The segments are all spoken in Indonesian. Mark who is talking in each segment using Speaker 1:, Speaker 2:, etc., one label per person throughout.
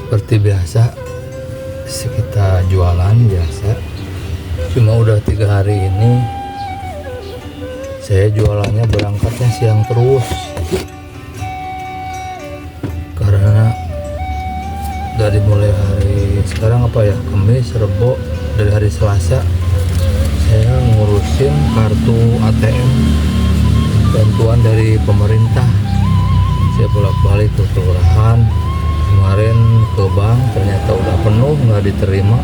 Speaker 1: seperti biasa kita jualan biasa, cuma udah 3 hari ini saya jualannya berangkatnya siang terus karena dari mulai hari sekarang Kamis, Rebo, dari hari Selasa saya ngurusin kartu ATM bantuan dari pemerintah. Saya bolak-balik ke kelurahan, kemarin ke bank ternyata udah penuh, nggak diterima.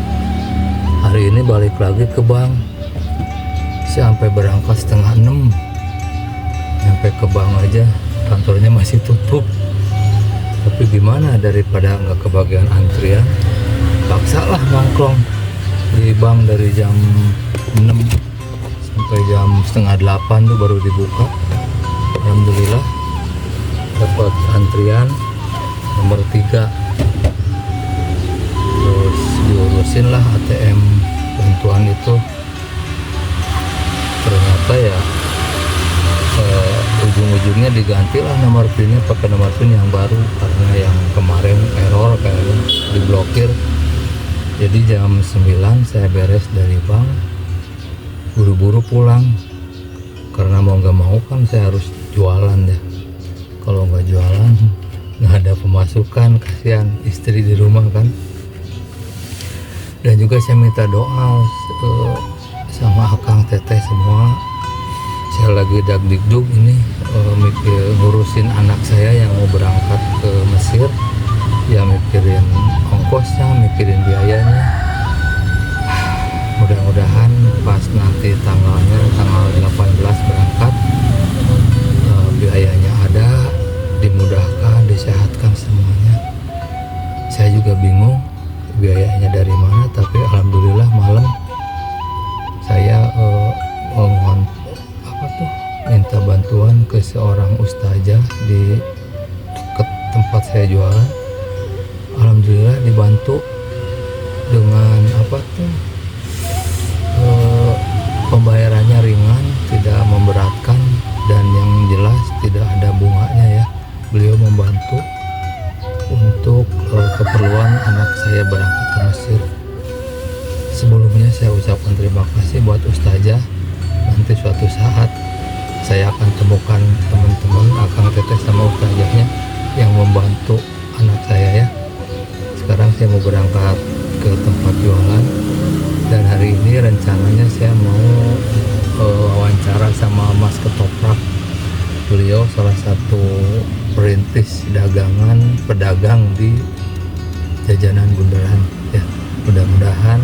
Speaker 1: Hari ini balik lagi ke bank, saya sampai berangkat 5:30, sampai ke bank aja kantornya masih tutup. Tapi gimana, daripada nggak kebagian antrian, paksalah nongkrong di bank dari jam 6 sampai jam 7:30 tuh baru dibuka. Alhamdulillah dapat antrian nomor 3, terus diurusin lah ATM bantuan itu. Ternyata ya ujung-ujungnya diganti lah nomor PIN-nya pakai nomor PIN yang baru karena yang kemarin error kayaknya, diblokir. Jadi jam 9 saya beres dari bank, buru-buru pulang karena mau nggak mau kan saya harus jualan ya. Kalau nggak jualan nggak ada pemasukan, kasihan istri di rumah kan. Dan juga saya minta doa sama akang teteh semua. Saya lagi dagdikduk ini ngurusin anak saya yang mau berangkat ke Mesir, ya mikirin ongkosnya, mikirin biayanya. Mudah-mudahan pas nanti tanggal 18 berangkat, biayanya ada, dimudahkan, disehatkan semuanya. Saya juga bingung biayanya dari mana, tapi alhamdulillah malam saya minta bantuan ke seorang ustazah di dekat tempat saya jualan. Alhamdulillah dibantu dengan pembayarannya ringan, tidak memberatkan, dan yang jelas tidak ada bunganya ya. Beliau membantu untuk keperluan anak saya berangkat ke Mesir. Sebelumnya saya ucapkan terima kasih buat ustazah. Nanti suatu saat saya akan temukan teman-teman akang teteh sama ustazahnya yang membantu anak saya ya. Sekarang saya mau berangkat ke tempat jualan, dan hari ini rencananya saya mau wawancara sama Mas Ketoprak. Beliau salah satu perintis pedagang di jajanan bundaran ya. Mudah-mudahan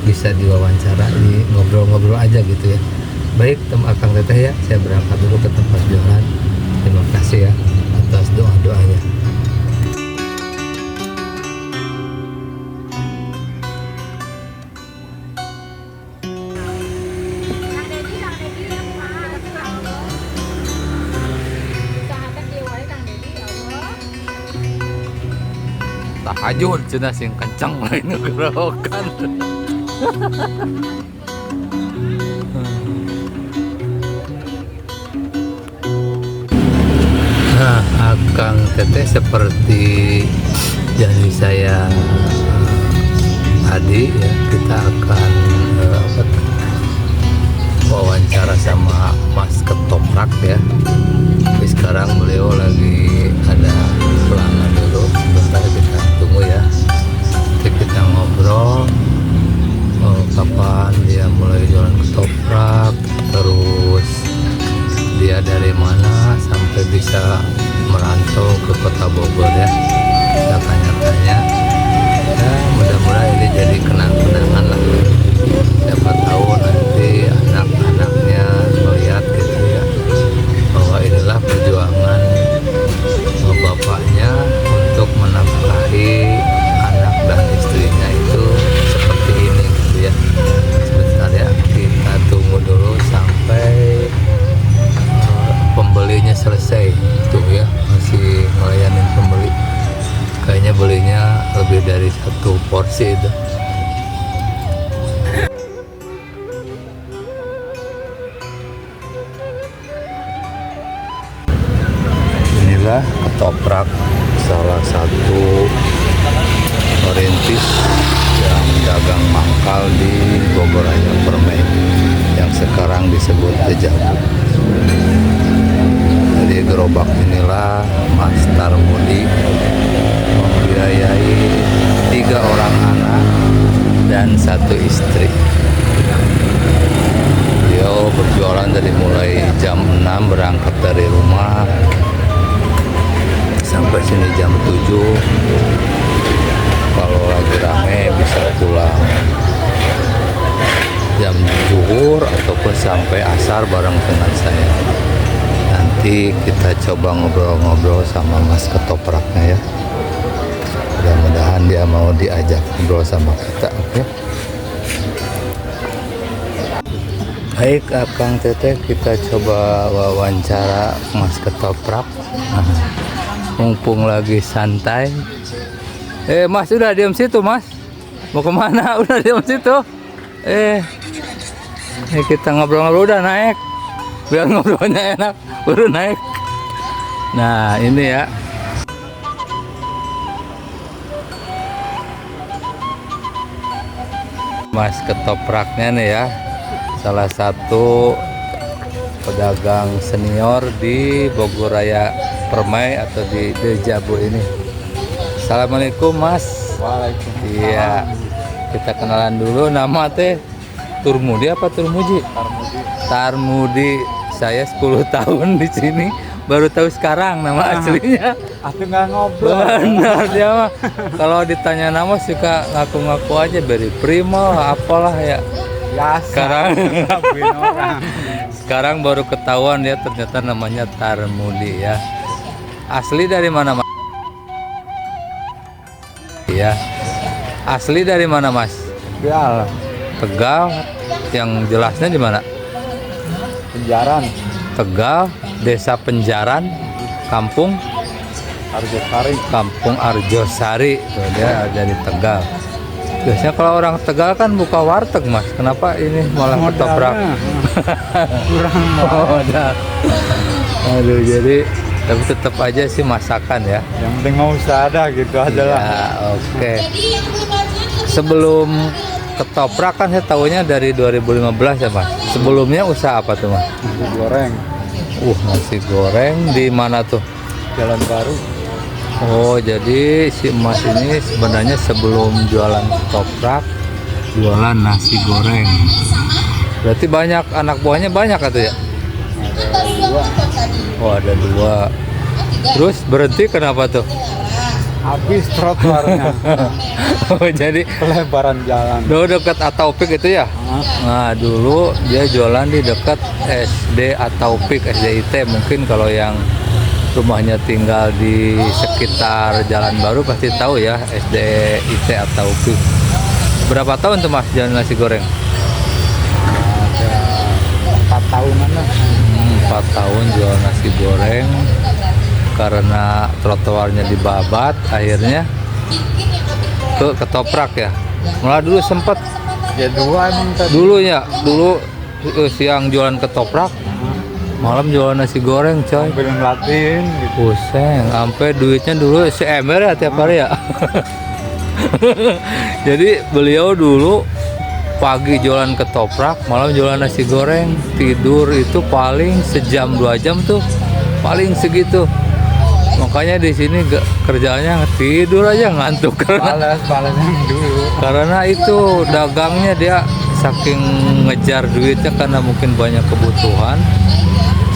Speaker 1: bisa diwawancarai, ngobrol-ngobrol aja gitu ya. Baik akang teteh ya, saya berangkat dulu ke tempat jualan. Terima kasih ya atas doa-doanya. Tahajud cenah sing kencang lain gerokan. Nah, akang teteh seperti janji saya tadi ya, kita akan wawancara sama Mas Ketoprak ya. Tapi sekarang beliau lagi ada pelanggan dulu, sebentar kita tunggu ya. Nanti kita ngobrol kapan dia mulai jualan ketoprak, terus dia dari mana sampai bisa merantau ke kota Bogor ya. Kita tanya-tanya ya, mudah-mudahan ini jadi kenang-kenangan lah. Siapa tahu nanti anak-anaknya melihat gitu ya, bahwa inilah perjuangan bapaknya untuk menafkahi anak dan istrinya itu seperti ini gitu ya. Sebentar ya, kita tunggu dulu sampai pembelinya selesai tuh ya, masih ngelayanin pembeli. Kayaknya belinya lebih dari 1 porsi itu. Inilah ketoprak salah satu satu istri. Beliau berjualan dari mulai jam 6 berangkat dari rumah sampai sini jam 7. Kalau lagi rame bisa pulang jam zuhur ataupun sampai asar bareng dengan saya. Nanti kita coba ngobrol-ngobrol sama Mas Ketopraknya ya. Mudah-mudahan dia mau diajak ngobrol sama kita. Oke. Baik, Akang Teteh, kita coba wawancara Mas Ketoprak. Mumpung lagi santai. Mas, udah diam situ, Mas. Mau kemana? Udah diam situ. Ini kita ngobrol-ngobrol, udah naik. Biar ngobrolnya enak, baru naik. Nah, ini ya. Mas Ketopraknya nih ya. Salah satu pedagang senior di Bogor Raya Permai atau di Dejabu ini. Assalamualaikum, Mas.
Speaker 2: Waalaikumsalam.
Speaker 1: Iya. Kita kenalan dulu, nama teh Turmudi apa Turmuji? Tarmudi. Saya 10 tahun di sini, baru tahu sekarang nama aslinya.
Speaker 2: Aku nggak ngobrol.
Speaker 1: Benar dia mah. Kalau ditanya nama suka ngaku-ngaku aja, Beri Primo apalah ya.
Speaker 2: Ya,
Speaker 1: Sekarang baru ketahuan ya ternyata namanya Tarmudi ya. Asli dari mana, Mas? Iya. Asli dari mana, Mas?
Speaker 2: Tegal.
Speaker 1: Tegal. Yang jelasnya di mana?
Speaker 2: Penjaran.
Speaker 1: Tegal, Desa Penjaran, Kampung
Speaker 2: Arjosari.
Speaker 1: Kampung Arjosari. Tuh, dia ada di Tegal. Biasanya kalau orang Tegal kan buka warteg, Mas. Kenapa ini malah ketoprak?
Speaker 2: Kurang
Speaker 1: Modal. Aduh, jadi tapi tetap aja sih masakan ya.
Speaker 2: Yang penting mau usaha ada gitu aja lah.
Speaker 1: Ya, oke. Sebelum ketoprak kan saya tahunya dari 2015 ya, Mas. Sebelumnya usaha apa tuh, Mas?
Speaker 2: Nasi goreng.
Speaker 1: Nasi goreng di mana tuh?
Speaker 2: Jalan Baru.
Speaker 1: Oh, jadi si Mas ini sebenarnya sebelum jualan ketoprak, jualan nasi goreng. Berarti banyak anak buahnya banyak atau ya?
Speaker 2: Ada 2.
Speaker 1: Oh, ada 2. Terus berhenti kenapa tuh?
Speaker 2: Habis trotoarnya.
Speaker 1: Oh, jadi
Speaker 2: Pelebaran jalan.
Speaker 1: dulu dekat Ataupik itu ya? Nah, dulu dia jualan di dekat SD Ataupik, SDIT. Mungkin kalau yang rumahnya tinggal di sekitar Jalan Baru pasti tahu ya, SDIT Ataupik. Berapa tahun tuh, Mas, jualan nasi goreng?
Speaker 2: Ada 4 tahunan lah.
Speaker 1: 4 tahun jual nasi goreng. Karena trotoarnya dibabat, akhirnya ke ketoprak ya. Malah dulu sempat
Speaker 2: Ya 2 emang tadi.
Speaker 1: dulu siang jualan ketoprak, malam jualan nasi goreng, coy.
Speaker 2: Belum latihan gitu.
Speaker 1: Pusing, sampai duitnya dulu seember ya tiap hari ya. Jadi beliau dulu pagi jualan ketoprak, malam jualan nasi goreng. Tidur itu paling sejam 2 jam tuh, paling segitu. Makanya di sini kerjanya tidur aja ngantuk
Speaker 2: Balas yang dulu.
Speaker 1: karena itu dagangnya dia saking ngejar duitnya karena mungkin banyak kebutuhan.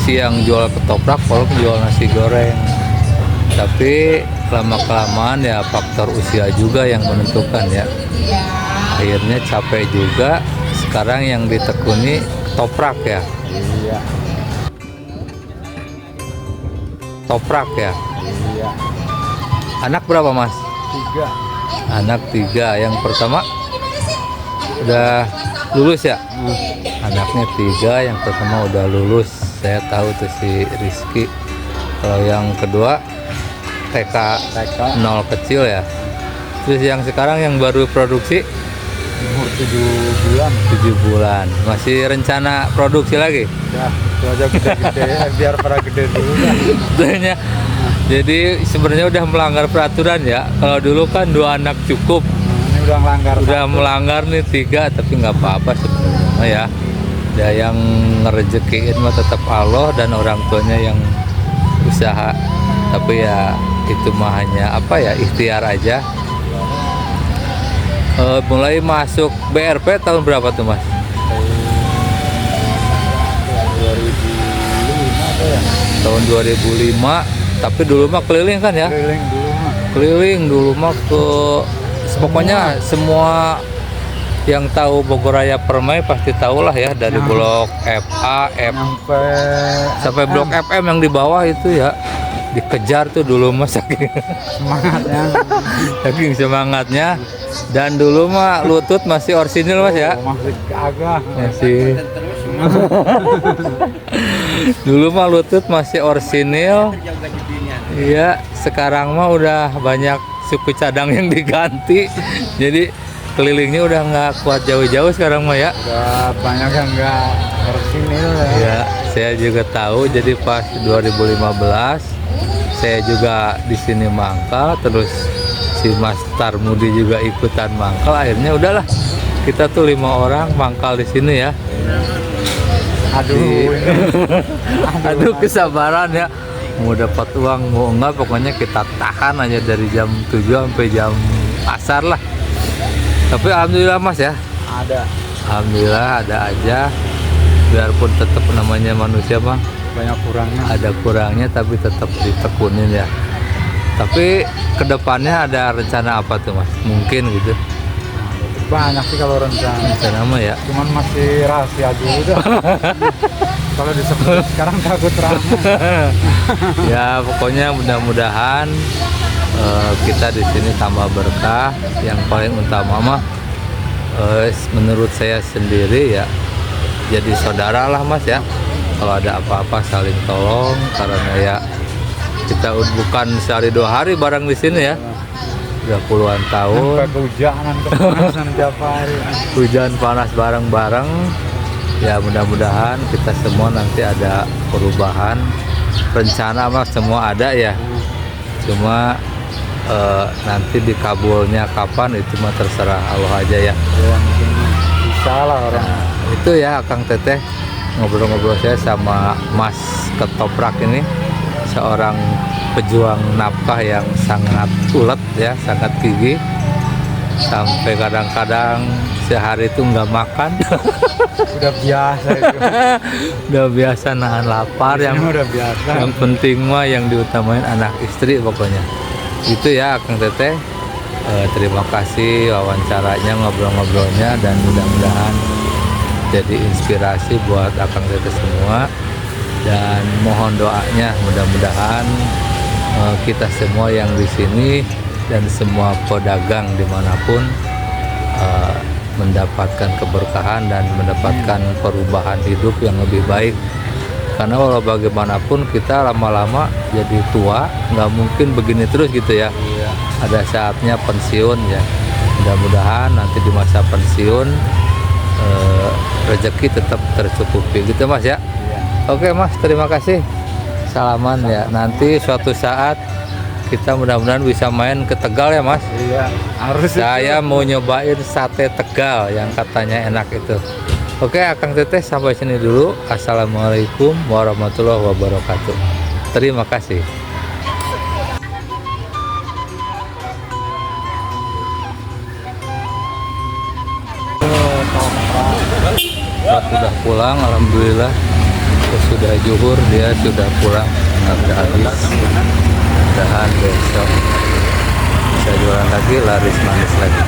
Speaker 1: Siang jual ketoprak, malam jual nasi goreng. Tapi lama-kelamaan ya faktor usia juga yang menentukan ya. Akhirnya capek juga. Sekarang yang ditekuni ketoprak ya.
Speaker 2: Iya.
Speaker 1: Toprak ya.
Speaker 2: Iya.
Speaker 1: Anak berapa, Mas?
Speaker 2: 3.
Speaker 1: Anak 3. Yang pertama udah lulus ya? Anaknya 3, yang pertama udah lulus. Saya tahu tuh si Rizky. Kalau yang kedua TK 0 kecil ya. Terus yang sekarang yang baru produksi
Speaker 2: Umur 7 bulan.
Speaker 1: 7 bulan. Masih rencana produksi lagi?
Speaker 2: Ya, itu aja gede-gede biar pada gede dulu kan.
Speaker 1: Tentunya. Jadi sebenarnya udah melanggar peraturan ya. Kalau dulu kan 2 anak cukup.
Speaker 2: Ini udah melanggar.
Speaker 1: Udah melanggar nih 3, tapi nggak apa-apa sebenarnya ya. Ada yang ngerezekiin mah tetap Allah dan orang tuanya yang usaha. Tapi ya itu mah hanya apa ya, ikhtiar aja. Mulai masuk BRP tahun berapa tuh Mas?
Speaker 2: 2005 tuh ya.
Speaker 1: Tahun 2005. Tapi dulu mah keliling kan ya?
Speaker 2: Keliling dulu mah.
Speaker 1: Keliling dulu mah ke pokoknya semua yang tahu Bogor Raya Permai pasti tahu lah ya, dari blok FA, F sampai blok FM yang di bawah itu ya, dikejar tuh dulu mah saking
Speaker 2: Semangatnya.
Speaker 1: saking semangatnya. Dan dulu mah lutut masih orsinil Mas ya.
Speaker 2: Masih agak.
Speaker 1: Masih dulu mah lutut masih orsinil. Iya, sekarang mah udah banyak suku cadang yang diganti. Jadi kelilingnya udah nggak kuat jauh-jauh sekarang mah ya.
Speaker 2: Udah banyak yang nggak orsinil ya.
Speaker 1: Ya, saya juga tahu. Jadi pas 2015 saya juga di sini mangkal, terus si Mas Tarmudi juga ikutan mangkal. Akhirnya udahlah, kita tuh 5 orang mangkal di sini ya.
Speaker 2: Aduh.
Speaker 1: Aduh, kesabaran ya. Mau dapat uang mau enggak, pokoknya kita tahan aja dari jam 7 sampai jam asar lah. Tapi alhamdulillah Mas ya,
Speaker 2: Ada
Speaker 1: alhamdulillah ada aja. Biarpun tetap namanya manusia mah
Speaker 2: banyak kurangnya.
Speaker 1: ada kurangnya, tapi tetap ditekunin ya. Tapi kedepannya ada rencana apa tuh Mas? Mungkin gitu.
Speaker 2: Banyak sih kalau rencana.
Speaker 1: Rencana mah ya.
Speaker 2: Cuman masih rahasia dulu dah. Kalau disebut sekarang takut ramai.
Speaker 1: Ya pokoknya mudah-mudahan kita di sini tambah berkah. Yang paling utama mah menurut saya sendiri ya, jadi saudara lah Mas ya. Kalau ada apa-apa saling tolong, karena ya kita bukan sehari 2 hari bareng di sini ya. Udah puluhan tahun.
Speaker 2: Sampai kehujanan, kepanasan tiap hari.
Speaker 1: Hujan panas bareng-bareng. Ya mudah-mudahan kita semua nanti ada perubahan. Rencana mah semua ada ya. Cuma nanti dikabulnya kapan itu mah terserah Allah aja ya.
Speaker 2: Ya mungkin bisa lah orang.
Speaker 1: Itu ya Kang Teteh, ngobrol-ngobrol saya sama Mas Ketoprak ini, seorang pejuang nafkah yang sangat ulet ya, sangat gigih. Sampai kadang-kadang sehari itu nggak makan.
Speaker 2: Udah biasa itu.
Speaker 1: Udah biasa nahan lapar.
Speaker 2: Ini
Speaker 1: Yang
Speaker 2: udah biasa.
Speaker 1: yang penting mah yang diutamain anak istri pokoknya. Itu ya Kang Teteh. Terima kasih wawancaranya, ngobrol-ngobrolnya, dan mudah-mudahan jadi inspirasi buat Akang Teteh semua. Dan mohon doanya, mudah-mudahan kita semua yang di sini dan semua pedagang dimanapun mendapatkan keberkahan dan mendapatkan perubahan hidup yang lebih baik. Karena walau bagaimanapun kita lama-lama jadi tua, nggak mungkin begini terus gitu ya. Ada saatnya pensiun ya. Mudah-mudahan nanti di masa pensiun rezeki tetap tercukupi gitu Mas ya. Oke Mas, terima kasih. Salaman ya. Nanti suatu saat kita mudah-mudahan bisa main ke Tegal ya Mas.
Speaker 2: Iya, harus.
Speaker 1: Saya mau nyobain sate Tegal yang katanya enak itu. Oke Akang Teteh, sampai sini dulu. Assalamualaikum warahmatullahi wabarakatuh. Terima kasih. Sudah pulang, alhamdulillah. Sudah zuhur, dia sudah pulang, sudah habis. Mudahan besok bisa jualan lagi, laris manis lagi.